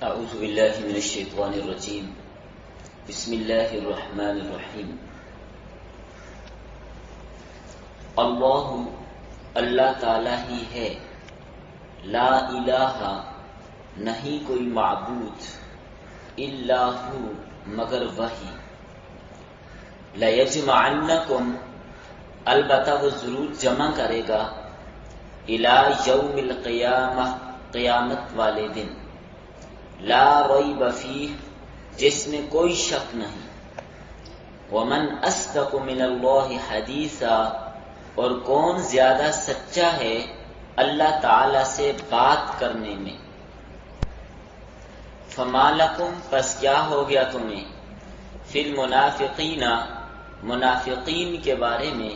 اعوذ باللہ من الشیطان الرجیم بسم اللہ الرحمن الرحیم اللہ تعالی ہی ہے، لا الہ نہیں کوئی معبود الا ہو مگر وہی، لیجمعنکم البتہ وہ ضرور جمع کرے گا، الی یوم القیامہ قیامت والے دن، لا ریب فیہ جس میں کوئی شک نہیں، ومن اصدق من اللہ حدیثا اور کون زیادہ سچا ہے اللہ تعالی سے بات کرنے میں، فما لکم پس کیا ہو گیا تمہیں، فی المنافقین منافقین کے بارے میں،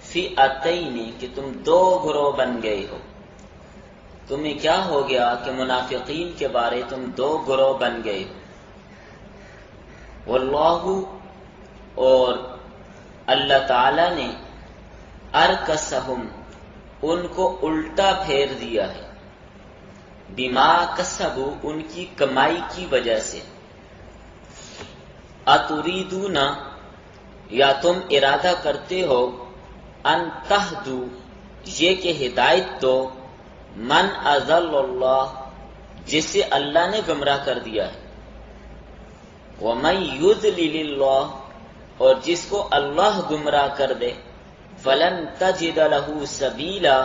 فئتین کہ تم دو گروہ بن گئے ہو، تمہیں کیا ہو گیا کہ منافقین کے بارے تم دو گروہ بن گئے ہو، واللہ اور اللہ تعالی نے ارکسہم ان کو الٹا پھیر دیا ہے، بما کسبوا ان کی کمائی کی وجہ سے، اتریدون یا تم ارادہ کرتے ہو، ان تہدو یہ کہ ہدایت دو، من اضل اللہ جسے اللہ نے گمراہ کر دیا ہے، ومن یضلل اللہ اور جس کو اللہ گمراہ کر دے، فلن تجد لہ سبیلا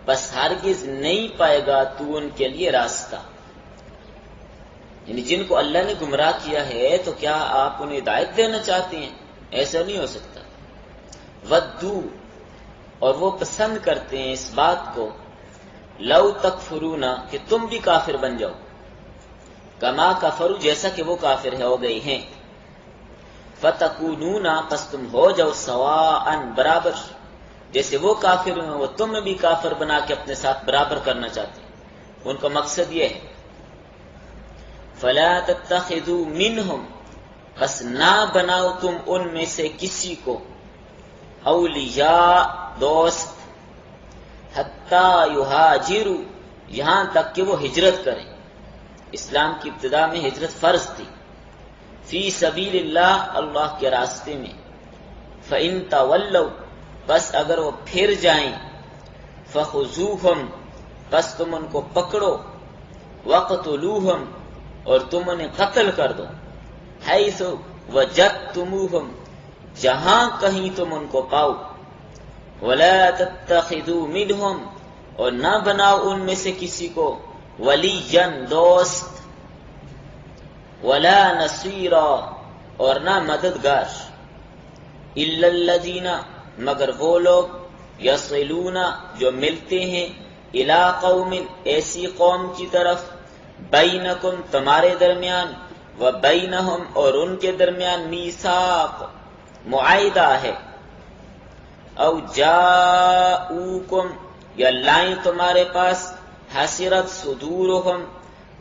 بس ہرگز نہیں پائے گا تو ان کے لیے راستہ، یعنی جن کو اللہ نے گمراہ کیا ہے تو کیا آپ انہیں ہدایت دینا چاہتے ہیں؟ ایسا نہیں ہو سکتا۔ ودو اور وہ پسند کرتے ہیں اس بات کو، لو تکفرون کہ تم بھی کافر بن جاؤ، کما کفروا جیسا کہ وہ کافر ہو گئے ہیں، فتکونون پس تم ہو جاؤ سواء برابر، جیسے وہ کافر ہیں وہ تم بھی کافر بنا کے اپنے ساتھ برابر کرنا چاہتے ہیں، ان کا مقصد یہ ہے۔ فلا تتخذوا منہم پس نہ بناؤ تم ان میں سے کسی کو، اولیاء دوست، حتی یہاجروا یہاں تک کہ وہ ہجرت کریں، اسلام کی ابتدا میں ہجرت فرض تھی، فی سبیل اللہ اللہ کے راستے میں، فإن تولوا بس اگر وہ پھر جائیں، فخذوہم بس تم ان کو پکڑو، وقتلوہم اور تم انہیں قتل کر دو، حیث وجدتموہم جہاں کہیں تم ان کو پاؤ، ولا تتخذوا منہم اور نہ بناؤ ان میں سے کسی کو، ولیا دوست، ولا نصیرا اور نہ مددگار، الا الذین مگر وہ لوگ، یصلون جو ملتے ہیں، الی قوم ایسی قوم کی طرف، بینکم تمہارے درمیان، و بینہم اور ان کے درمیان، میثاق معاہدہ ہے، او جاؤکم یا لائیں تمہارے پاس، حسرت صدورہم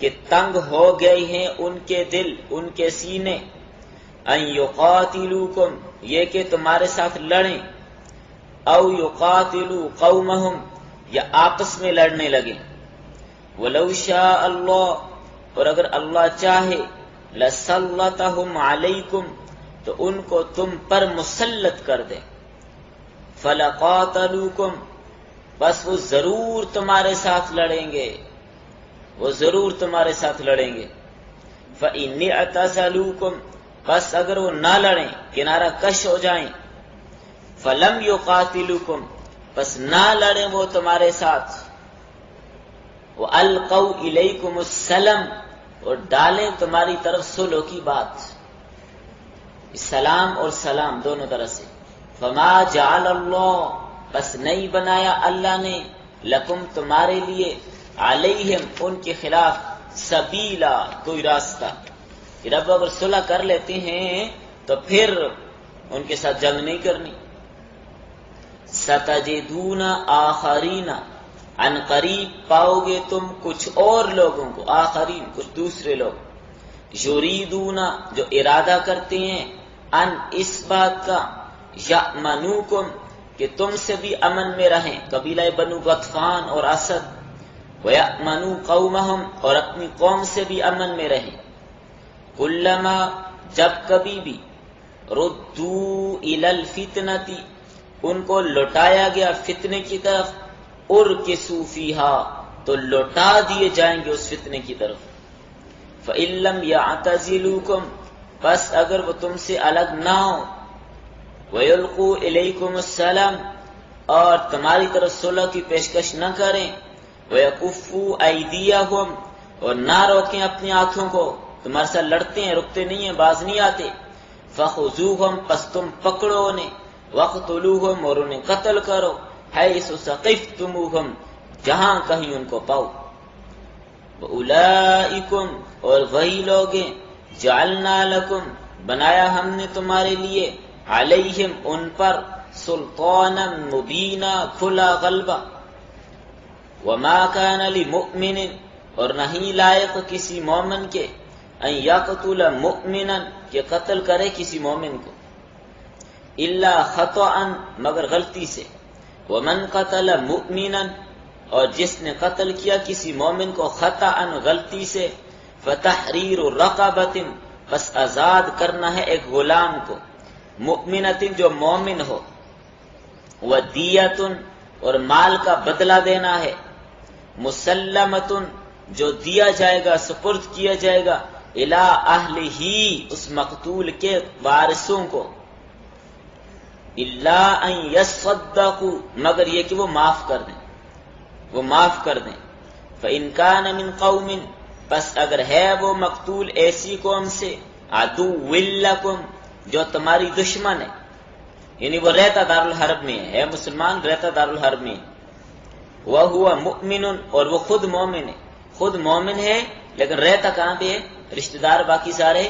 کہ تنگ ہو گئے ہیں ان کے دل ان کے سینے، ان یقاتلوکم یہ کہ تمہارے ساتھ لڑیں، او یقاتلوا قومہم یا آپس میں لڑنے لگیں، ولو شاء اللہ اور اگر اللہ چاہے، لسلطہم علیکم تو ان کو تم پر مسلط کر دے، فلقاتلوکم بس وہ ضرور تمہارے ساتھ لڑیں گے، وہ ضرور تمہارے ساتھ لڑیں گے، فإن اعتزلوکم بس اگر وہ نہ لڑیں کنارہ کش ہو جائیں، فلم یقاتلوکم بس نہ لڑیں وہ تمہارے ساتھ، وَأَلْقَوْا إِلَيْكُمُ السَّلَمَ اور ڈالیں تمہاری طرف صلح کی بات، سلام اور سلام دونوں طرح سے، فما جعل اللہ بس نہیں بنایا اللہ نے، لکم تمہارے لیے، علیہم ان کے خلاف، سبیلا کوئی راستہ، کہ رب اگر صلح کر لیتے ہیں تو پھر ان کے ساتھ جنگ نہیں کرنی، ستجدون آخرین عن قریب پاؤ گے تم کچھ اور لوگوں کو، آخرین کچھ دوسرے لوگ، یریدون جو ارادہ کرتے ہیں، ان اس بات کا، یأمنوکم کہ تم سے بھی امن میں رہیں، قبیلہ بنو غطفان اور اسد، وَيَأْمَنُوا قَوْمَهُمْ اور اپنی قوم سے بھی امن میں رہیں. کلما جب کبھی بھی ردوا الی الفتنۃ ان کو لوٹایا گیا فتنے کی طرف ارکسوا فیہا تو لوٹا دیے جائیں گے اس فتنے کی طرف. فَإِن لَّمْ يَعْتَزِلُوكُمْ بس اگر وہ تم سے الگ نہ ہو وَيُلْقُوا إِلَيْكُمُ السَّلَامَ اور تمہاری طرف صلح کی پیشکش نہ کریں وَيَكُفُّوا أَيْدِيَهُمْ اور نہ روکیں اپنی آنکھوں کو تمہارے ساتھ لڑتے ہیں رکتے نہیں ہیں باز نہیں آتے فَخُذُوهُمْ پس تم پکڑو انہیں وَاقْتُلُوهُمْ اور انہیں قتل کرو حَيْثُ ثَقِفْتُمُوهُمْ جہاں کہیں ان کو پاؤ. وَأُولَئِكُمْ اور وہی لوگ ہیں جعلنا لکم بنایا ہم نے تمہارے لیے علیہم ان پر سلطانا مبینا کھلا غلبہ. وما کان لمؤمن اور نہیں لائق کسی مومن کے ان یقتل مؤمنا کہ قتل کرے کسی مومن کو الا خطأ مگر غلطی سے. ومن قتل مؤمنا اور جس نے قتل کیا کسی مومن کو خطأ غلطی سے فتحریر رقبۃ بس آزاد کرنا ہے ایک غلام کو مؤمنۃ جو مومن ہو ودیۃ اور مال کا بدلہ دینا ہے مسلمۃ جو دیا جائے گا سپرد کیا جائے گا الی اہلہ اس مقتول کے وارثوں کو الا ان یصدقوا مگر یہ کہ وہ معاف کر دیں فإن کان من قوم بس اگر ہے وہ مقتول ایسی قوم سے عدو لکم جو تمہاری دشمن ہے یعنی وہ رہتا دارالحرب میں ہے مسلمان رہتا دارالحرب میں وہو مؤمن اور وہ خود مومن ہے لیکن رہتا کہاں پہ ہے رشتہ دار باقی سارے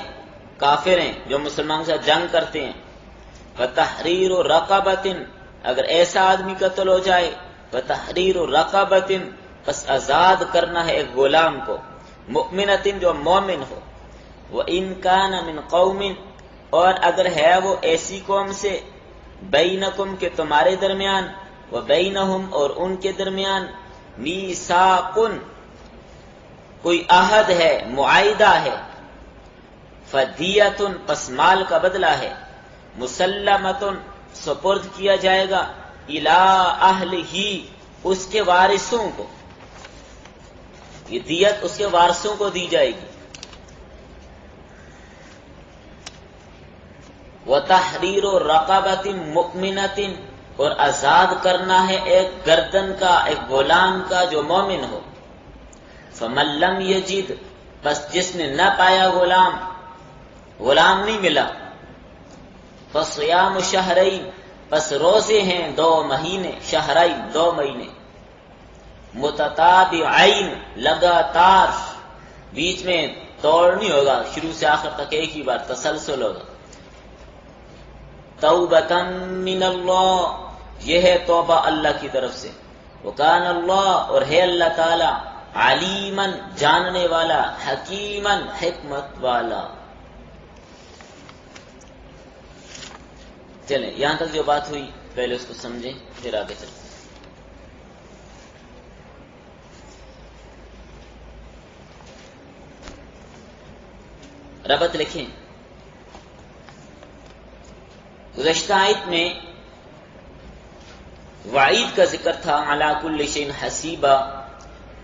کافر ہیں جو مسلمان سے جنگ کرتے ہیں. فتحریر رقبۃ اگر ایسا آدمی قتل ہو جائے فتحریر رقبۃ بس آزاد کرنا ہے ایک غلام کو مؤمنۃ جو مومن ہو. وَإِن كَانَ مِن قَوْمٍ اور اگر ہے وہ ایسی قوم سے بینکم کہ تمہارے درمیان وبینہم اور ان کے درمیان میثاق کوئی عہد ہے معاہدہ ہے فدیۃ پس مال کا بدلہ ہے مسلمۃ سپرد کیا جائے گا الی اہلہ اس کے وارثوں کو یہ دیت اس کے وارثوں کو دی جائے گی. وَتَحْرِيرُ رَقَبَةٍ مُؤْمِنَةٍ اور آزاد کرنا ہے ایک گردن کا ایک غلام کا جو مومن ہو. فَمَن لَّمْ يَجِدْ بس جس نے نہ پایا غلام نہیں ملا فَصِيَامُ شَهْرَيْنِ بس روزے ہیں 2 مہینے شہرین 2 مہینے متتابعین لگاتار بیچ میں توڑ نہیں ہوگا شروع سے آخر تک ایک ہی بار تسلسل ہوگا. توبۃ من اللہ یہ ہے توبہ اللہ کی طرف سے. وکان اللہ اور ہے اللہ تعالی علیما جاننے والا حکیما حکمت والا. چلیں یہاں تک جو بات ہوئی پہلے اس کو سمجھیں پھر آگے چلیں. ربط لکھیں. گزشتہ آیت میں وعید کا ذکر تھا علی کل شیء حسیبا.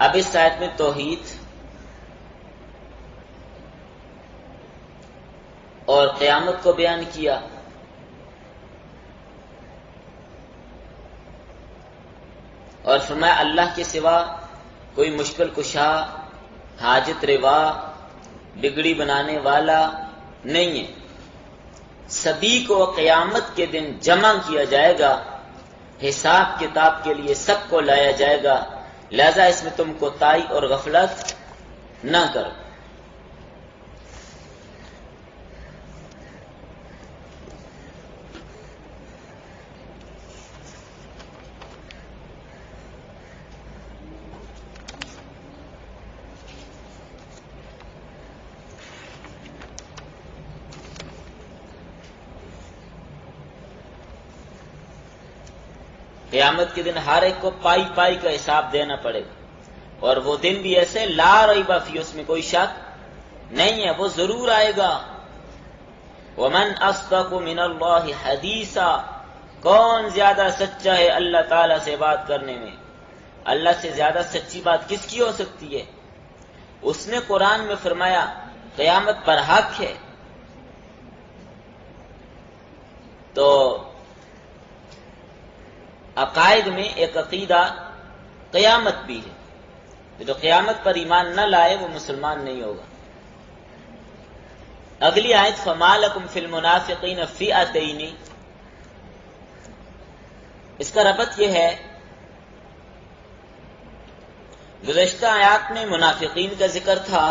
اب اس آیت میں توحید اور قیامت کو بیان کیا. اور فرمایا اللہ کے سوا کوئی مشکل کشا حاجت روا بگڑی بنانے والا نہیں ہے. سبھی کو قیامت کے دن جمع کیا جائے گا حساب کتاب کے لیے سب کو لایا جائے گا لہذا اس میں تم کوتاہی اور غفلت نہ کرو. قیامت کے دن ہر ایک کو پائی پائی کا حساب دینا پڑے گا. اور وہ دن بھی ایسے لا ریب فیہ، اس میں کوئی شک نہیں ہے، وہ ضرور آئے گا۔ ومن اصدق من اللہ حدیثا، کون زیادہ سچا ہے اللہ تعالیٰ سے بات کرنے میں؟ اللہ سے زیادہ سچی بات کس کی ہو سکتی ہے؟ اس نے قرآن میں فرمایا قیامت پر حق ہے، تو عقائد میں ایک عقیدہ قیامت بھی ہے، جو قیامت پر ایمان نہ لائے وہ مسلمان نہیں ہوگا۔ اگلی آیت فما لکم فی المنافقین فئتین، اس کا ربط یہ ہے، گزشتہ آیات میں منافقین کا ذکر تھا،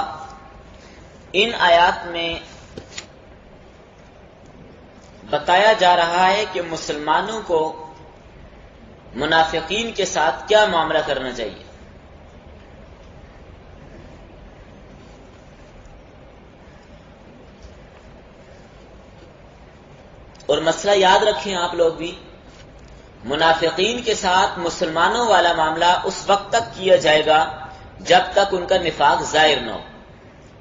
ان آیات میں بتایا جا رہا ہے کہ مسلمانوں کو منافقین کے ساتھ کیا معاملہ کرنا چاہیے۔ اور مسئلہ یاد رکھیں آپ لوگ بھی، منافقین کے ساتھ مسلمانوں والا معاملہ اس وقت تک کیا جائے گا جب تک ان کا نفاق ظاہر نہ ہو۔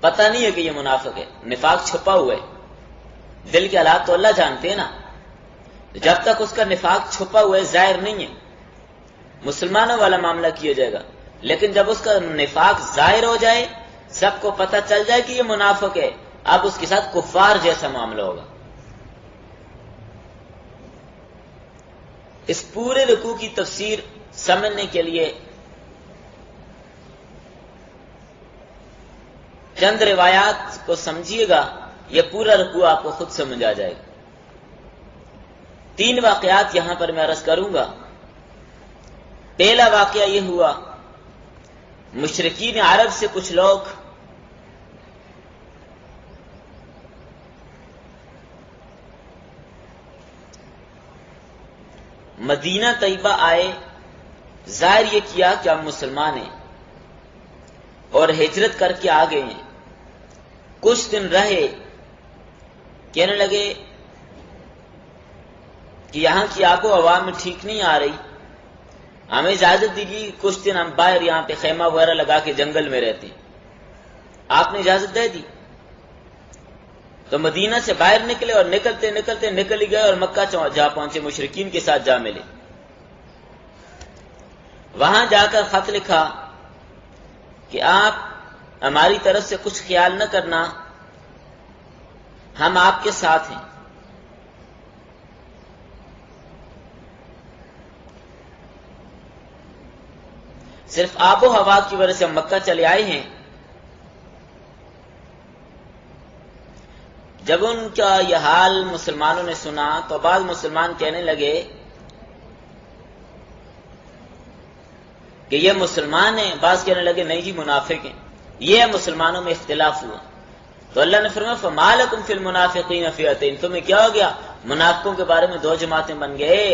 پتہ نہیں ہے کہ یہ منافق ہے، نفاق چھپا ہوا ہے، دل کے حالات تو اللہ جانتے ہیں نا۔ جب تک اس کا نفاق چھپا ہوا ہے، ظاہر نہیں ہے، مسلمانوں والا معاملہ کیا جائے گا۔ لیکن جب اس کا نفاق ظاہر ہو جائے، سب کو پتہ چل جائے کہ یہ منافق ہے، اب اس کے ساتھ کفار جیسا معاملہ ہوگا۔ اس پورے رکوع کی تفسیر سمجھنے کے لیے چند روایات کو سمجھیے گا، یہ پورا رکوع آپ کو خود سمجھ آ جائے گا۔ 3 واقعات یہاں پر میں عرض کروں گا۔ پہلا واقعہ یہ ہوا، مشرکین عرب سے کچھ لوگ مدینہ طیبہ آئے، ظاہر یہ کیا کہ ہم مسلمان ہیں، اور ہجرت کر کے آ گئے ہیں۔ کچھ دن رہے، کہنے لگے کہ یہاں کی آب و ہوا میں ٹھیک نہیں آ رہی، ہمیں اجازت دیجیے کچھ دن ہم باہر یہاں پہ خیمہ وغیرہ لگا کے جنگل میں رہتے ہیں۔ آپ نے اجازت دے دی، تو مدینہ سے باہر نکلے، اور نکلتے نکلتے نکل ہی گئے اور مکہ جا پہنچے، مشرکین کے ساتھ جا ملے۔ وہاں جا کر خط لکھا کہ آپ ہماری طرف سے کچھ خیال نہ کرنا، ہم آپ کے ساتھ ہیں۔ صرف آب و ہوا کی وجہ سے ہم مکہ چلے آئے ہیں۔ جب ان کا یہ حال مسلمانوں نے سنا تو بعض مسلمان کہنے لگے کہ یہ مسلمان ہیں، بعض کہنے لگے نہیں جی منافق ہیں۔ یہ مسلمانوں میں اختلاف ہوا، تو اللہ نے فرمایا فَمَا لَكُمْ فِي الْمُنَافِقِينَ فِئَتَيْنِ، تمہیں کیا ہو گیا؟ منافقوں کے بارے میں 2 جماعتیں بن گئے۔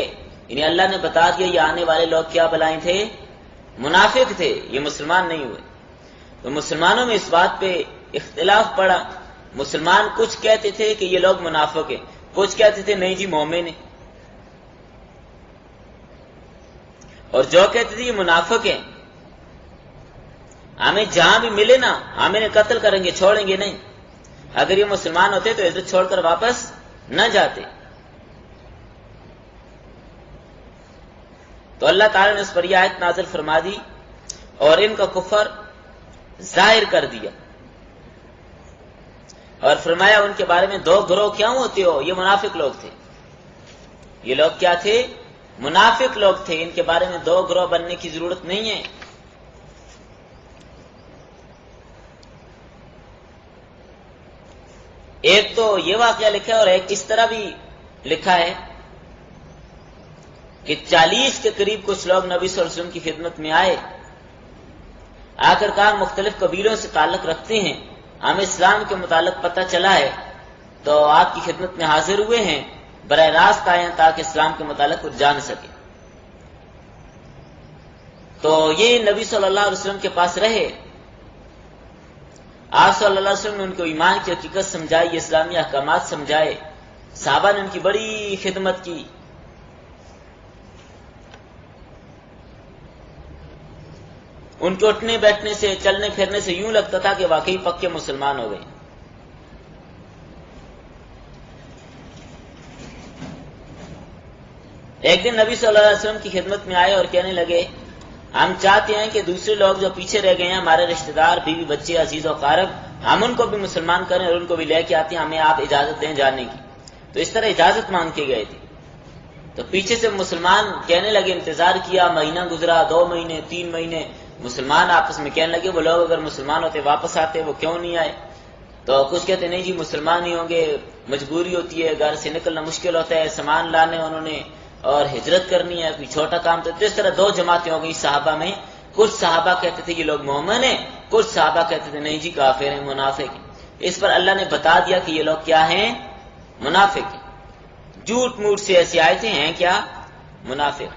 یعنی اللہ نے بتا دیا یہ آنے والے لوگ کیا بلائیں تھے؟ منافق تھے، یہ مسلمان نہیں ہوئے۔ تو مسلمانوں میں اس بات پہ اختلاف پڑا، مسلمان کچھ کہتے تھے کہ یہ لوگ منافق ہیں، کچھ کہتے تھے نہیں جی مومن ہیں، اور جو کہتے تھے یہ منافق ہیں، ہمیں جہاں بھی ملے نا ہم انہیں قتل کریں گے، چھوڑیں گے نہیں۔ اگر یہ مسلمان ہوتے تو عزت چھوڑ کر واپس نہ جاتے۔ تو اللہ تعالیٰ نے اس پر یہ آیت نازل فرما دی اور ان کا کفر ظاہر کر دیا، اور فرمایا ان کے بارے میں 2 گروہ کیوں ہوتے ہو؟ یہ منافق لوگ تھے۔ یہ لوگ کیا تھے؟ منافق لوگ تھے، ان کے بارے میں 2 گروہ بننے کی ضرورت نہیں ہے۔ ایک تو یہ واقعہ لکھا ہے، اور ایک اس طرح بھی لکھا ہے کہ 40 کے قریب کچھ لوگ نبی صلی اللہ علیہ وسلم کی خدمت میں آئے، آ کر کہا مختلف قبیلوں سے تعلق رکھتے ہیں، ہمیں اسلام کے متعلق پتہ چلا ہے، تو آپ کی خدمت میں حاضر ہوئے ہیں، براہ راست آئے ہیں تاکہ اسلام کے متعلق کچھ جان سکے۔ تو یہ نبی صلی اللہ علیہ وسلم کے پاس رہے، آپ صلی اللہ علیہ وسلم نے ان کو ایمان کی حقیقت سمجھائی، اسلامی احکامات سمجھائے، صحابہ نے ان کی بڑی خدمت کی۔ ان کے اٹھنے بیٹھنے سے، چلنے پھرنے سے یوں لگتا تھا کہ واقعی پکے مسلمان ہو گئے۔ ایک دن نبی صلی اللہ علیہ وسلم کی خدمت میں آئے اور کہنے لگے ہم چاہتے ہیں کہ دوسرے لوگ جو پیچھے رہ گئے ہیں، ہمارے رشتہ دار، بیوی بچے، عزیز و اقارب، ہم ان کو بھی مسلمان کریں اور ان کو بھی لے کے آتے ہیں، ہمیں آپ اجازت دیں جانے کی۔ تو اس طرح اجازت مانگ کے گئے تھے۔ تو پیچھے سے مسلمان کہنے لگے، انتظار کیا، مہینہ گزرا، 2 مہینے، 3 مہینے، مسلمان آپس میں کہنے لگے وہ لوگ اگر مسلمان ہوتے واپس آتے، وہ کیوں نہیں آئے؟ تو کچھ کہتے نہیں جی مسلمان ہی ہوں گے، مجبوری ہوتی ہے، گھر سے نکلنا مشکل ہوتا ہے، سامان لانے انہوں نے اور ہجرت کرنی ہے، کوئی چھوٹا کام۔ تو اس طرح 2 جماعتیں ہو گئی صحابہ میں۔ کچھ صحابہ کہتے تھے یہ لوگ مومن ہیں، کچھ صحابہ کہتے تھے نہیں جی کافر ہیں، منافق ہیں۔ اس پر اللہ نے بتا دیا کہ یہ لوگ کیا ہیں؟ منافق ہیں۔ جھوٹ موٹ سے ایسی آیتیں ہیں کیا؟ منافق۔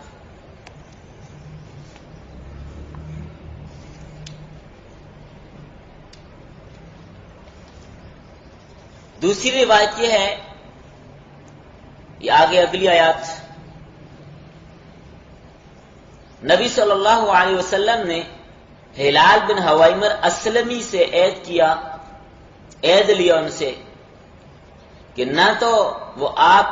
دوسری روایت یہ ہے، یہ آگے اگلی آیات، نبی صلی اللہ علیہ وسلم نے ہلال بن حویمر اسلمی سے عہد لیا ان سے کہ نہ تو وہ آپ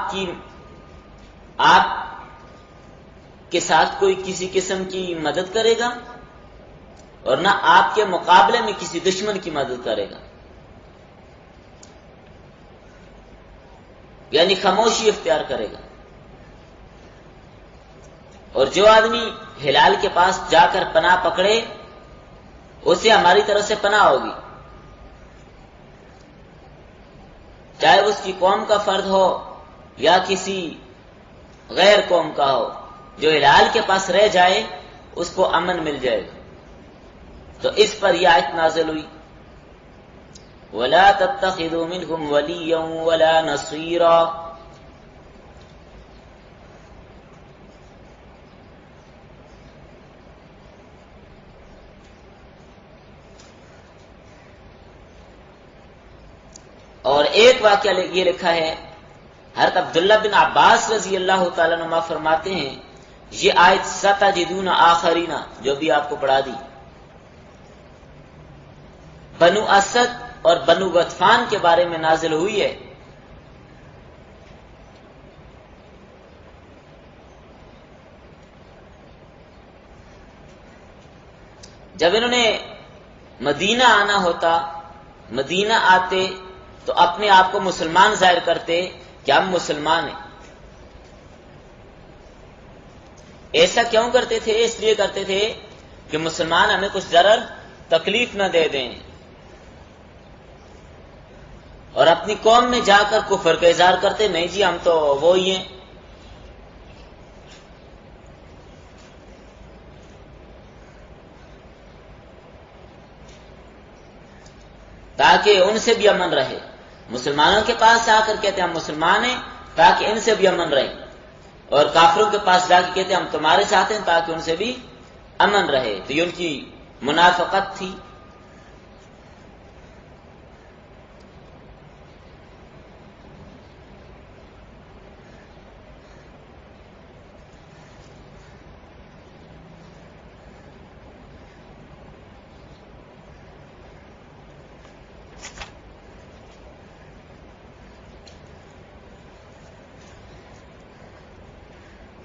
کے ساتھ کوئی کسی قسم کی مدد کرے گا اور نہ آپ کے مقابلے میں کسی دشمن کی مدد کرے گا، یعنی خاموشی اختیار کرے گا۔ اور جو آدمی ہلال کے پاس جا کر پناہ پکڑے اسے ہماری طرف سے پناہ ہوگی، چاہے اس کی قوم کا فرد ہو یا کسی غیر قوم کا ہو، جو ہلال کے پاس رہ جائے اس کو امن مل جائے گا۔ تو اس پر یہ آیت نازل ہوئی، وَلَا تَتَّخِذُوا مِنْهُمْ وَلِيًّا وَلَا نَصِيرًا۔ اور ایک واقعہ یہ لکھا ہے، حضرت عبداللہ بن عباس رضی اللہ تعالیٰ عنہ فرماتے ہیں یہ آیت سَتَجِدُونَ آخَرِینَ جو بھی آپ کو پڑھا دی، بنو اسد اور بنو غطفان کے بارے میں نازل ہوئی ہے۔ جب انہوں نے مدینہ آنا ہوتا، مدینہ آتے تو اپنے آپ کو مسلمان ظاہر کرتے کہ ہم مسلمان ہیں۔ ایسا کیوں کرتے تھے؟ اس لیے کرتے تھے کہ مسلمان ہمیں کچھ ضرر تکلیف نہ دے دیں، اور اپنی قوم میں جا کر کفر کا اظہار کرتے نہیں جی ہم تو وہی ہیں۔ تاکہ ان سے بھی امن رہے، مسلمانوں کے پاس آ کر کہتے ہیں ہم مسلمان ہیں تاکہ ان سے بھی امن رہے، اور کافروں کے پاس جا کے کہتے ہیں ہم تمہارے ساتھ ہیں تاکہ ان سے بھی امن رہے۔ تو یہ ان کی منافقت تھی۔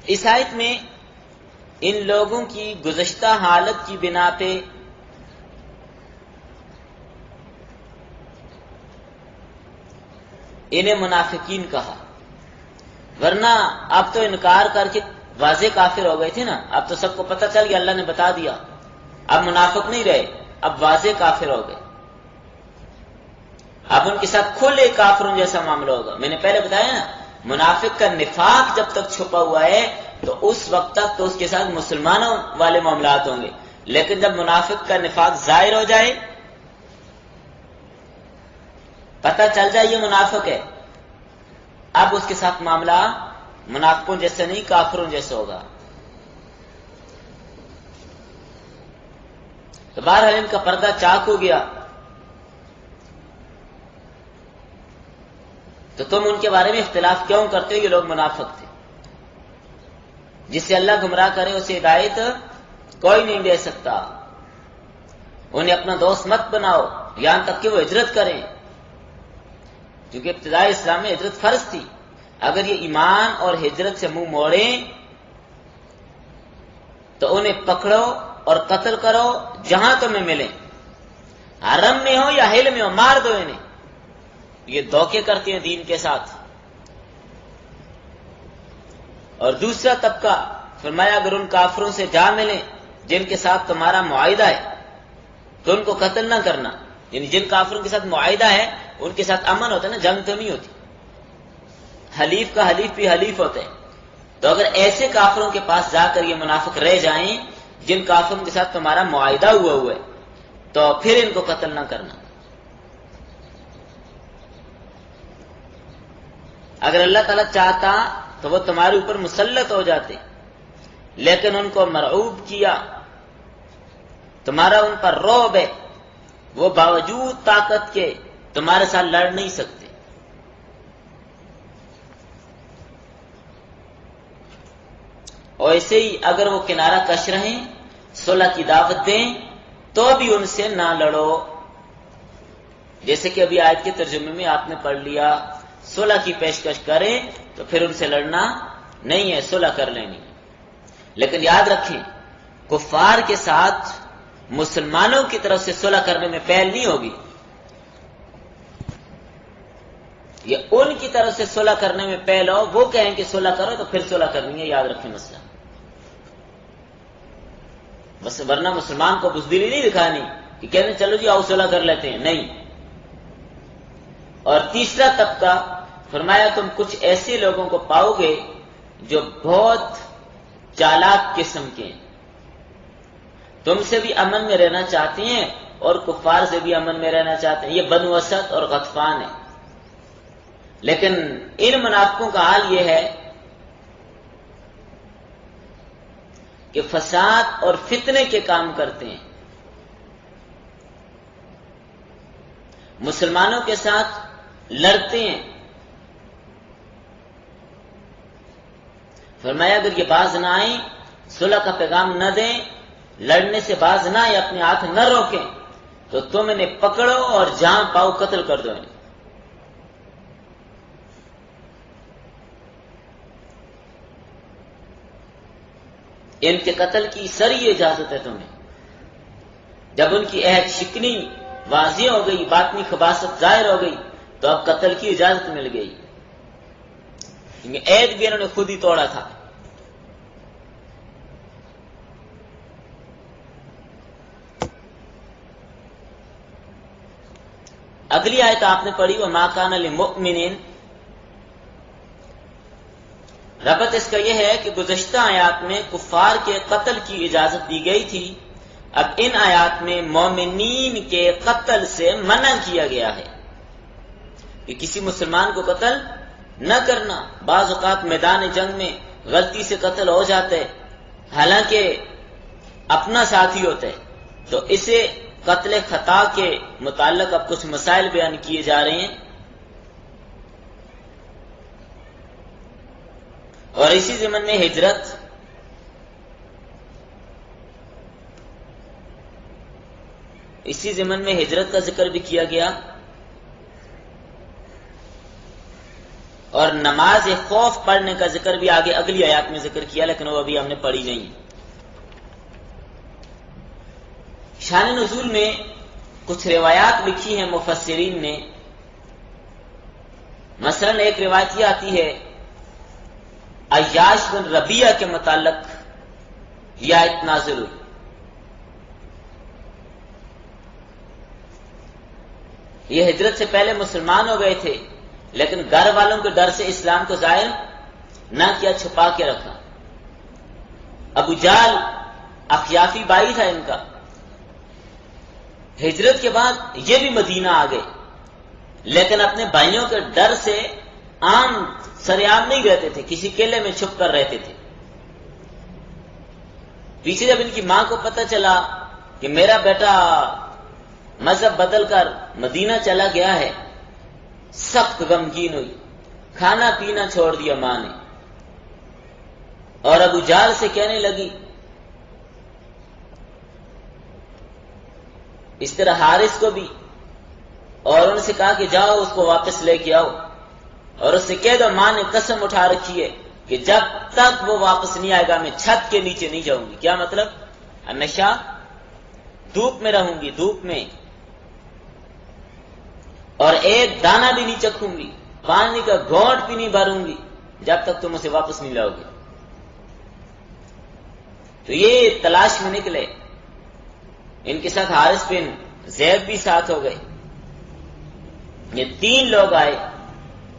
اس آیت میں ان لوگوں کی گزشتہ حالت کی بنا پہ انہیں منافقین کہا، ورنہ اب تو انکار کر کے واضح کافر ہو گئے تھے نا، اب تو سب کو پتہ چل گیا، اللہ نے بتا دیا، اب منافق نہیں رہے، اب واضح کافر ہو گئے، اب ان کے ساتھ کھلے کافروں جیسا معاملہ ہوگا۔ میں نے پہلے بتایا نا، منافق کا نفاق جب تک چھپا ہوا ہے تو اس وقت تک تو اس کے ساتھ مسلمانوں والے معاملات ہوں گے، لیکن جب منافق کا نفاق ظاہر ہو جائے، پتہ چل جائے یہ منافق ہے، اب اس کے ساتھ معاملہ منافقوں جیسے نہیں کافروں جیسے ہوگا۔ تو بہرحال ان کا پردہ چاک ہو گیا، تو تم ان کے بارے میں اختلاف کیوں کرتے ہو؟ یہ لوگ منافق تھے۔ جسے اللہ گمراہ کرے اسے ہدایت کوئی نہیں دے سکتا، انہیں اپنا دوست مت بناؤ یہاں تک کہ وہ ہجرت کریں، کیونکہ ابتدائی اسلام میں ہجرت فرض تھی۔ اگر یہ ایمان اور ہجرت سے منہ موڑیں تو انہیں پکڑو اور قتل کرو جہاں تمہیں ملیں، حرم میں ہو یا حل میں ہو، مار دو انہیں۔ یہ دھوکے کرتے ہیں دین کے ساتھ۔ اور دوسرا طبقہ فرمایا اگر ان کافروں سے جا ملیں جن کے ساتھ تمہارا معاہدہ ہے تو ان کو قتل نہ کرنا، یعنی جن کافروں کے ساتھ معاہدہ ہے ان کے ساتھ امن ہوتا ہے نا، جنگ تو نہیں ہوتی، حلیف کا حلیف بھی حلیف ہوتا ہے۔ تو اگر ایسے کافروں کے پاس جا کر یہ منافق رہ جائیں جن کافروں کے ساتھ تمہارا معاہدہ ہوا ہے تو پھر ان کو قتل نہ کرنا۔ اگر اللہ تعالیٰ چاہتا تو وہ تمہارے اوپر مسلط ہو جاتے، لیکن ان کو مرعوب کیا، تمہارا ان پر رعب ہے، وہ باوجود طاقت کے تمہارے ساتھ لڑ نہیں سکتے۔ اور ایسے ہی اگر وہ کنارہ کش رہیں، صلح کی دعوت دیں تو بھی ان سے نہ لڑو، جیسے کہ ابھی آیت کے ترجمے میں آپ نے پڑھ لیا، صلح کی پیشکش کریں تو پھر ان سے لڑنا نہیں ہے، صلح کر لینی۔ لیکن یاد رکھیں کفار کے ساتھ مسلمانوں کی طرف سے صلح کرنے میں پہل نہیں ہوگی، یہ ان کی طرف سے صلح کرنے میں پہل ہو، وہ کہیں کہ صلح کرو تو پھر صلح کرنی ہے، یاد رکھیں مسئلہ۔ بس ورنہ مسلمان کو بزدلی نہیں دکھانی کہ کہتے ہیں چلو جی آؤ صلح کر لیتے ہیں، نہیں۔ اور تیسرا طبقہ فرمایا تم کچھ ایسے لوگوں کو پاؤ گے جو بہت چالاک قسم کے ہیں، تم سے بھی امن میں رہنا چاہتے ہیں اور کفار سے بھی امن میں رہنا چاہتے ہیں، یہ بنو اسد اور غطفان ہے۔ لیکن ان منافقوں کا حال یہ ہے کہ فساد اور فتنے کے کام کرتے ہیں، مسلمانوں کے ساتھ لڑتے ہیں۔ فرمایا اگر یہ باز نہ آئیں، صلح کا پیغام نہ دیں، لڑنے سے باز نہ آئیں، اپنے ہاتھ نہ روکیں تو تم انہیں پکڑو اور جہاں پاؤ قتل کر دو انہیں۔ ان کے قتل کی سری اجازت ہے تمہیں، جب ان کی عہد شکنی واضح ہو گئی، باطنی خباثت ظاہر ہو گئی تو اب قتل کی اجازت مل گئی، کیونکہ عہد بھی انہوں نے خود ہی توڑا تھا۔ اگلی آیت آپ نے پڑھی وَمَا كَانَ لِمُؤْمِنٍ، ربط اس کا یہ ہے کہ گزشتہ آیات میں کفار کے قتل کی اجازت دی گئی تھی، اب ان آیات میں مومنین کے قتل سے منع کیا گیا ہے کہ کسی مسلمان کو قتل نہ کرنا۔ بعض اوقات میدان جنگ میں غلطی سے قتل ہو جاتا ہے، حالانکہ اپنا ساتھی ہوتا ہے، تو اسے قتل خطا کے متعلق اب کچھ مسائل بیان کیے جا رہے ہیں۔ اور اسی ضمن میں ہجرت کا ذکر بھی کیا گیا، اور نماز خوف پڑھنے کا ذکر بھی آگے اگلی آیات میں ذکر کیا، لیکن وہ ابھی ہم نے پڑھی نہیں۔ شان نزول میں کچھ روایات لکھی ہیں مفسرین نے، مثلا ایک روایت یہ آتی ہے عیاش بن ربیعہ کے متعلق یہ آیت نازل ہوئی۔ یہ ہجرت سے پہلے مسلمان ہو گئے تھے، لیکن گھر والوں کے ڈر سے اسلام کو ظاہر نہ کیا، چھپا کے رکھا۔ ابو جہل اخیافی بھائی تھا ان کا، ہجرت کے بعد یہ بھی مدینہ آ گئے، لیکن اپنے بھائیوں کے ڈر سے عام سریعام نہیں رہتے تھے، کسی قلعے میں چھپ کر رہتے تھے۔ پیچھے جب ان کی ماں کو پتہ چلا کہ میرا بیٹا مذہب بدل کر مدینہ چلا گیا ہے، سخت غمگین ہوئی، کھانا پینا چھوڑ دیا ماں نے، اور ابو جہل سے کہنے لگی اس طرح حارث کو بھی، اور ان سے کہا کہ جاؤ اس کو واپس لے کے آؤ، اور اس سے کہہ دو ماں نے قسم اٹھا رکھی ہے کہ جب تک وہ واپس نہیں آئے گا میں چھت کے نیچے نہیں جاؤں گی۔ کیا مطلب؟ ہمیشہ دھوپ میں رہوں گی، دھوپ میں، اور ایک دانہ بھی نہیں چکھوں گی، پانی کا گھونٹ بھی نہیں بھروں گی جب تک تم اسے واپس نہیں لاؤ گے۔ تو یہ تلاش میں نکلے، ان کے ساتھ حارث بن زید بھی ساتھ ہو گئے۔ یہ 3 لوگ آئے،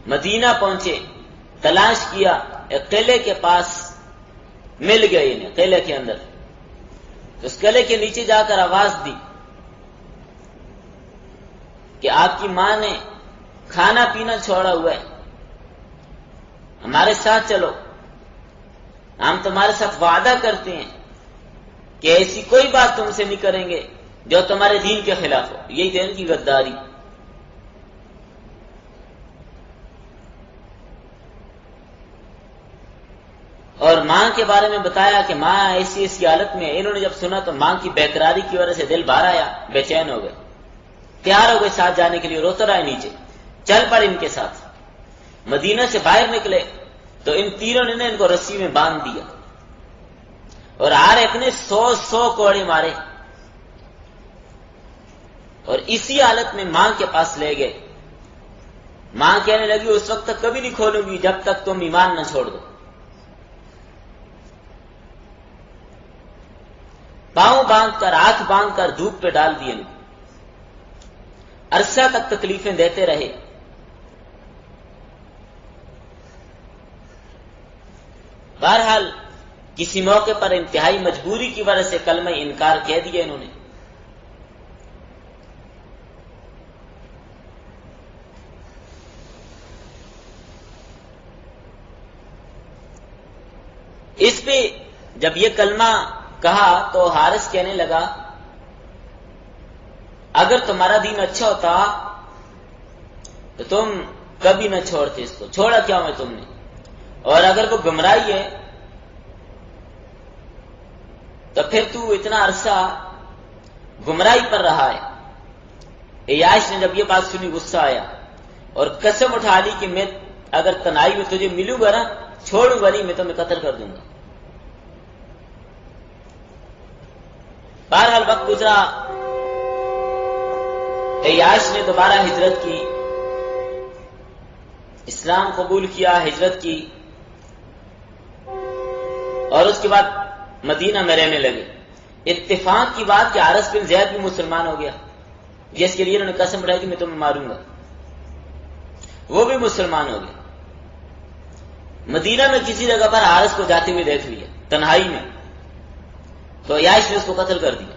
مدینہ پہنچے، تلاش کیا، ایک قلعے کے پاس مل گئے انہیں، قلعے کے اندر۔ اس قلعے کے نیچے جا کر آواز دی کہ آپ کی ماں نے کھانا پینا چھوڑا ہوا ہے، ہمارے ساتھ چلو، ہم تمہارے ساتھ وعدہ کرتے ہیں کہ ایسی کوئی بات تم سے نہیں کریں گے جو تمہارے دین کے خلاف ہو۔ یہی تھی ان کی غداری۔ اور ماں کے بارے میں بتایا کہ ماں ایسی حالت میں، انہوں نے جب سنا تو ماں کی بےقراری کی وجہ سے دل باہر آیا، بے چین ہو گئے، تیار ہو گئے ساتھ جانے کے لیے، روتا رہا نیچے، چل پڑے ان کے ساتھ۔ مدینہ سے باہر نکلے تو ان تینوں نے ان کو رسی میں باندھ دیا، اور ہر ایک نے 100 کوڑے مارے، اور اسی حالت میں ماں کے پاس لے گئے۔ ماں کہنے لگی اس وقت تک کبھی نہیں کھولوں گی جب تک تم ایمان نہ چھوڑ دو۔ پاؤں باندھ کر، ہاتھ باندھ کر دھوپ پہ ڈال دیے، عرصہ تک تکلیفیں دیتے رہے۔ بہرحال کسی موقع پر انتہائی مجبوری کی وجہ سے کلمہ انکار کہہ دیا انہوں نے۔ اس پہ جب یہ کلمہ کہا تو حارث کہنے لگا اگر تمہارا دین اچھا ہوتا تو تم کبھی نہ چھوڑتے اس کو، چھوڑا کیا میں تم نے، اور اگر وہ گمراہی ہے تو پھر تو اتنا عرصہ گمراہی پر رہا ہے۔ عیاش نے جب یہ بات سنی غصہ آیا اور قسم اٹھا لی کہ میں اگر تنہائی میں تجھے ملوں گا نا، چھوڑوں گا نہیں، میں تمہیں قتل کر دوں گا۔ بہرحال وقت گزرا، عیاش نے دوبارہ ہجرت کی، اسلام قبول کیا، ہجرت کی، اور اس کے بعد مدینہ میں رہنے لگے۔ اتفاق کی بات کہ حارث بن زید بھی مسلمان ہو گیا، جس کے لیے انہوں نے قسم اٹھائی کہ میں تمہیں ماروں گا، وہ بھی مسلمان ہو گیا۔ مدینہ میں کسی جگہ پر حارث کو جاتے ہوئے دیکھ لیا تنہائی میں، تو عیاش نے اس کو قتل کر دیا،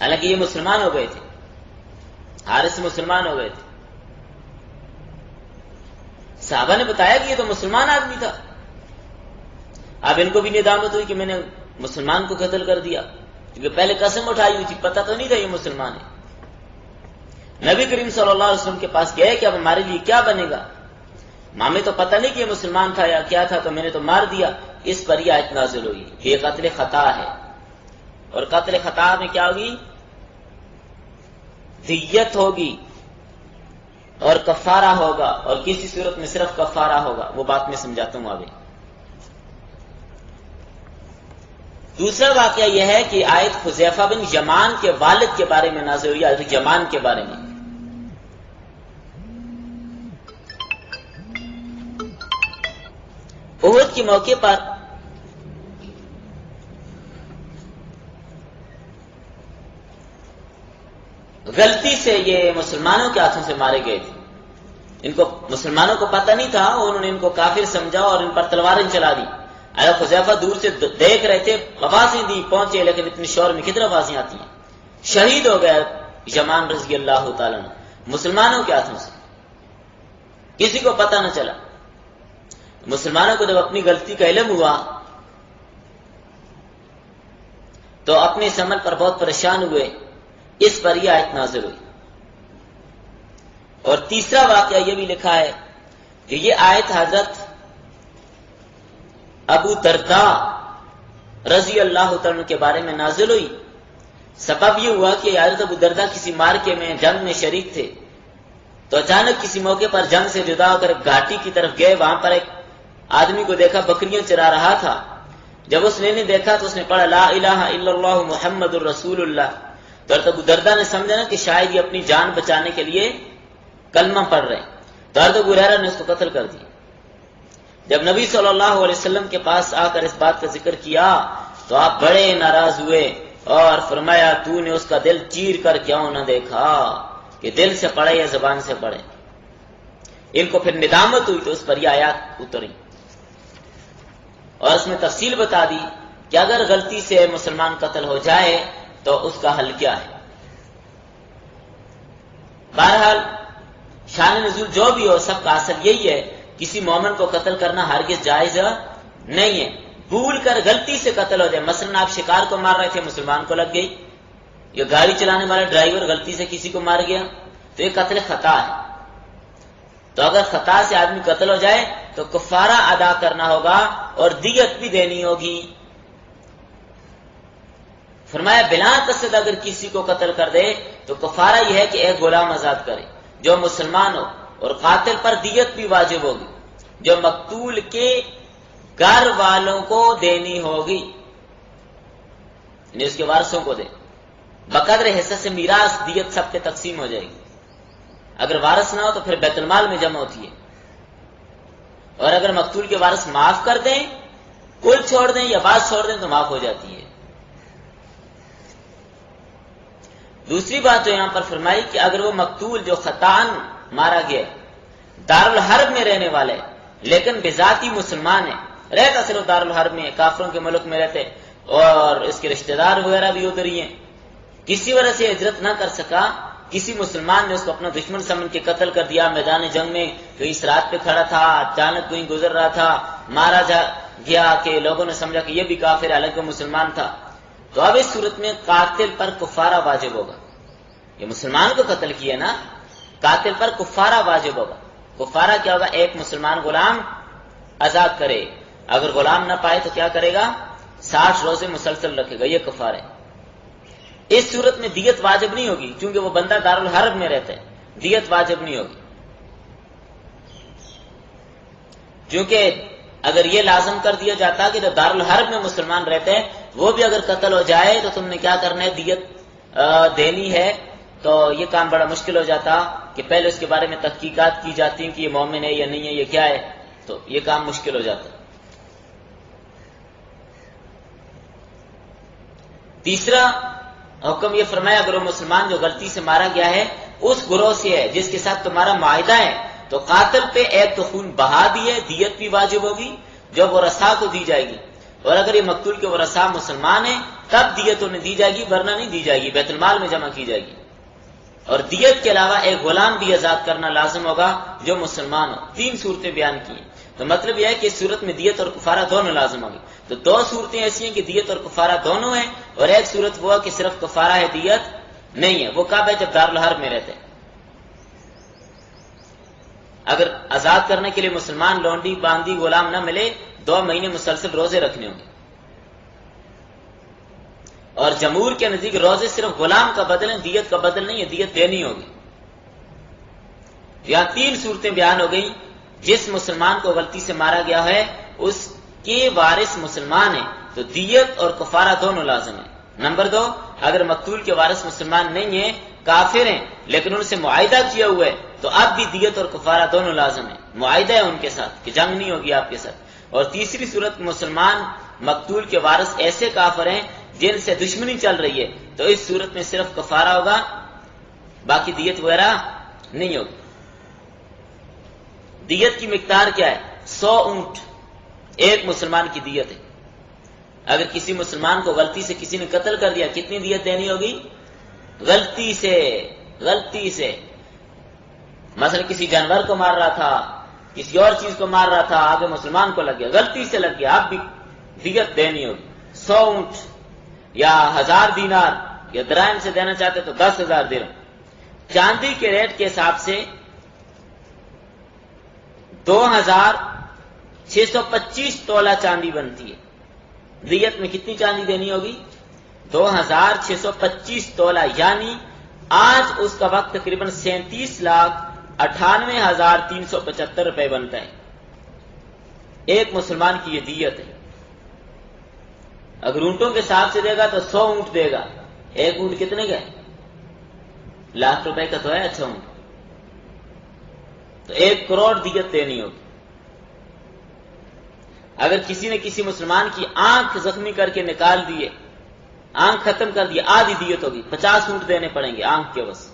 حالانکہ یہ مسلمان ہو گئے تھے، حارث مسلمان ہو گئے تھے۔ صحابہ نے بتایا کہ یہ تو مسلمان آدمی تھا۔ اب ان کو بھی ندامت ہوئی کہ میں نے مسلمان کو قتل کر دیا، کیونکہ پہلے قسم اٹھائی ہوئی تھی، پتہ تو نہیں تھا یہ مسلمان ہے۔ نبی کریم صلی اللہ علیہ وسلم کے پاس گئے کہ اب ہمارے لیے کیا بنے گا، ہمیں تو پتہ نہیں کہ یہ مسلمان تھا یا کیا تھا، تو میں نے تو مار دیا۔ اس پر یہ آیت نازل ہوئی، یہ قتل خطا ہے، اور قتل خطا میں کیا ہوگی؟ دیت ہوگی اور کفارہ ہوگا، اور کسی صورت میں صرف کفارہ ہوگا، وہ بات میں سمجھاتا ہوں آگے۔ دوسرا واقعہ یہ ہے کہ آیت حذیفہ بن یمان کے والد کے بارے میں نازل ہوئی، حضرت یمان کے بارے میں۔ احد کے موقع پر غلطی سے یہ مسلمانوں کے ہاتھوں سے مارے گئے تھے۔ ان کو مسلمانوں کو پتہ نہیں تھا، انہوں نے ان کو کافر سمجھا اور ان پر تلواریں چلا دی۔ حضرت حذیفہ دور سے دیکھ رہے تھے، آوازیں دی، پہنچے، لیکن اتنی شور میں کتنے آوازیں آتی ہیں۔ شہید ہو گیا یمان رضی اللہ تعالیٰ عنہ مسلمانوں کے ہاتھوں سے، کسی کو پتہ نہ چلا۔ مسلمانوں کو جب اپنی غلطی کا علم ہوا تو اپنے اس عمل پر بہت پریشان ہوئے، اس پر یہ آیت نازل ہوئی۔ اور تیسرا واقعہ یہ بھی لکھا ہے کہ یہ آیت حضرت ابو درداء رضی اللہ تعالیٰ کے بارے میں نازل ہوئی۔ سبب یہ ہوا کہ حضرت ابو دردہ کسی مارکے میں جنگ میں شریک تھے، تو اچانک کسی موقع پر جنگ سے جدا ہو کر گھاٹی کی طرف گئے، وہاں پر ایک آدمی کو دیکھا بکریاں چرا رہا تھا۔ جب اس نے دیکھا تو اس نے پڑھا لا الہ الا اللہ محمد الرسول اللہ، تو حضرت ابو دردہ نے سمجھا نا کہ شاید یہ اپنی جان بچانے کے لیے کلمہ پڑھ رہے ہیں، تو حضرت ابو ہریرہ نے اس کو قتل کر دیا۔ جب نبی صلی اللہ علیہ وسلم کے پاس آ کر اس بات کا ذکر کیا تو آپ بڑے ناراض ہوئے اور فرمایا تو نے اس کا دل چیر کر کیوں نہ دیکھا کہ دل سے پڑھے یا زبان سے پڑھے۔ ان کو پھر ندامت ہوئی تو اس پر یہ آیات اتری اور اس میں تفصیل بتا دی کہ اگر غلطی سے مسلمان قتل ہو جائے تو اس کا حل کیا ہے۔ بہرحال شان نزول جو بھی ہو، سب کا اصل یہی ہے، کسی مومن کو قتل کرنا ہرگز جائز نہیں ہے۔ بھول کر غلطی سے قتل ہو جائے، مثلا آپ شکار کو مار رہے تھے، مسلمان کو لگ گئی، یا گاڑی چلانے والا ڈرائیور غلطی سے کسی کو مار گیا، تو یہ قتل خطا ہے۔ تو اگر خطا سے آدمی قتل ہو جائے تو کفارہ ادا کرنا ہوگا اور دیت بھی دینی ہوگی۔ فرمایا بلا قصد اگر کسی کو قتل کر دے تو کفارہ یہ ہے کہ ایک غلام آزاد کرے جو مسلمان ہو، اور قاتل پر دیت بھی واجب ہوگی جو مقتول کے گھر والوں کو دینی ہوگی، یعنی اس کے وارثوں کو دے۔ بقدر حصہ سے میراث دیت سب پہ تقسیم ہو جائے گی، اگر وارث نہ ہو تو پھر بیت المال میں جمع ہوتی ہے، اور اگر مقتول کے وارث معاف کر دیں، کل چھوڑ دیں یا بعض چھوڑ دیں تو معاف ہو جاتی ہے۔ دوسری بات جو یہاں پر فرمائی کہ اگر وہ مقتول جو خطاً مارا گیا دارالحرب میں رہنے والے لیکن بذاتی مسلمان ہے، رہتا صرف دارالحرب میں، کافروں کے ملک میں رہتے اور اس کے رشتہ دار وغیرہ بھی ادھر ہی ہیں، کسی وجہ سے ہجرت نہ کر سکا، کسی مسلمان نے اس کو اپنا دشمن سمجھ کے قتل کر دیا، میدان جنگ میں کہیں سرحد پہ کھڑا تھا، اچانک کہیں گزر رہا تھا، مارا گیا کہ لوگوں نے سمجھا کہ یہ بھی کافر ہے حالانکہ مسلمان تھا، تو اب اس صورت میں قاتل پر کفارہ واجب ہوگا۔ یہ مسلمان کو قتل کیا نا، قاتل پر کفارہ واجب ہوگا۔ کفارہ کیا ہوگا؟ ایک مسلمان غلام آزاد کرے، اگر غلام نہ پائے تو کیا کرے گا؟ 60 روزے مسلسل رکھے گا، یہ کفارہ ہے۔ اس صورت میں دیت واجب نہیں ہوگی کیونکہ وہ بندہ دارالحرب میں رہتا ہے، دیت واجب نہیں ہوگی، کیونکہ اگر یہ لازم کر دیا جاتا کہ جو دارالحرب میں مسلمان رہتے ہیں وہ بھی اگر قتل ہو جائے تو تم نے کیا کرنا ہے؟ دیت دینی ہے، تو یہ کام بڑا مشکل ہو جاتا کہ پہلے اس کے بارے میں تحقیقات کی جاتی ہیں کہ یہ مومن ہے یا نہیں ہے، یہ کیا ہے، تو یہ کام مشکل ہو جاتا۔ تیسرا حکم یہ فرمایا اگر وہ مسلمان جو غلطی سے مارا گیا ہے اس گروہ سے ہے جس کے ساتھ تمہارا معاہدہ ہے، تو قاتل پہ ایک تو خون بہا دیے، دیت بھی واجب ہوگی جو ورثاء کو دی جائے گی، اور اگر یہ مقتول کے ورثاء مسلمان ہیں تب دیت انہیں دی جائے گی، ورنہ نہیں دی جائے گی، بیت المال میں جمع کی جائے گی۔ اور دیت کے علاوہ ایک غلام بھی آزاد کرنا لازم ہوگا جو مسلمان ہو۔ 3 صورتیں بیان کی ہیں، تو مطلب یہ ہے کہ اس صورت میں دیت اور کفارہ دونوں لازم ہوگی۔ تو 2 صورتیں ایسی ہیں کہ دیت اور کفارہ دونوں ہیں، اور ایک صورت وہ کہ صرف کفارہ ہے، دیت نہیں ہے، وہ کب ہے؟ جب دارالحرب میں رہتے ہیں۔ اگر آزاد کرنے کے لیے مسلمان لونڈی باندی غلام نہ ملے 2 مہینے مسلسل روزے رکھنے ہوں گے، اور جمہور کے نزدیک روزے صرف غلام کا بدل ہے، دیت کا بدل نہیں ہے، دیت دینی ہوگی۔ یہاں 3 صورتیں بیان ہو گئی، جس مسلمان کو غلطی سے مارا گیا ہے اس کے وارث مسلمان ہیں تو دیت اور کفارہ دونوں لازم ہیں۔ نمبر 2، اگر مقتول کے وارث مسلمان نہیں ہیں، کافر ہیں لیکن ان سے معاہدہ کیا ہوا ہے تو اب بھی دیت اور کفارہ دونوں لازم ہیں، معاہدہ ہے ان کے ساتھ کہ جنگ نہیں ہوگی آپ کے ساتھ۔ اور تیسری صورت مسلمان مقتول کے وارث ایسے کافر ہیں جن سے دشمنی چل رہی ہے، تو اس صورت میں صرف کفارہ ہوگا، باقی دیت وغیرہ نہیں ہوگی۔ دیت کی مقدار کیا ہے؟ 100 اونٹ ایک مسلمان کی دیت ہے۔ اگر کسی مسلمان کو غلطی سے کسی نے قتل کر دیا کتنی دیت دینی ہوگی؟ غلطی سے مثلا کسی جانور کو مار رہا تھا، کسی اور چیز کو مار رہا تھا، آگے مسلمان کو لگ گیا، غلطی سے لگ گیا، اب بھی دیت دینی ہوگی 100 اونٹ یا 1000 دینار، یا درہم سے دینا چاہتے تو 10,000 درہم۔ چاندی کے ریٹ کے حساب سے 2625 تولہ چاندی بنتی ہے، دیت میں کتنی چاندی دینی ہوگی؟ 2625 تولہ، یعنی آج اس کا وقت تقریباً 37,98,375 روپے بنتا ہے۔ ایک مسلمان کی یہ دیت ہے۔ اگر اونٹوں کے حساب سے دے گا تو 100 اونٹ دے گا۔ ایک اونٹ کتنے کا ہے؟ لاکھ روپے کا تو ہے اچھا اونٹ، تو 1 کروڑ دیت دینی ہوگی۔ اگر کسی نے کسی مسلمان کی آنکھ زخمی کر کے نکال دیے، آنکھ ختم کر دیا، آدھی دیت ہوگی، 50 اونٹ دینے پڑیں گے آنکھ کے بس۔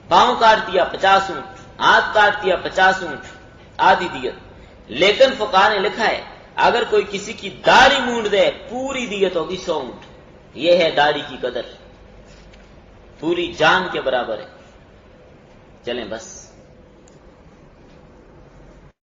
پاؤں کاٹ دیا 50 اونٹ، ہاتھ کاٹ دیا 50 اونٹ، آدھی دیت۔ لیکن فقہاء نے لکھا ہے اگر کوئی کسی کی داڑھی مونڈ دے پوری دیت ہوگی 100 اونٹ۔ یہ ہے داڑھی کی قدر، پوری جان کے برابر ہے۔ چلیں بس۔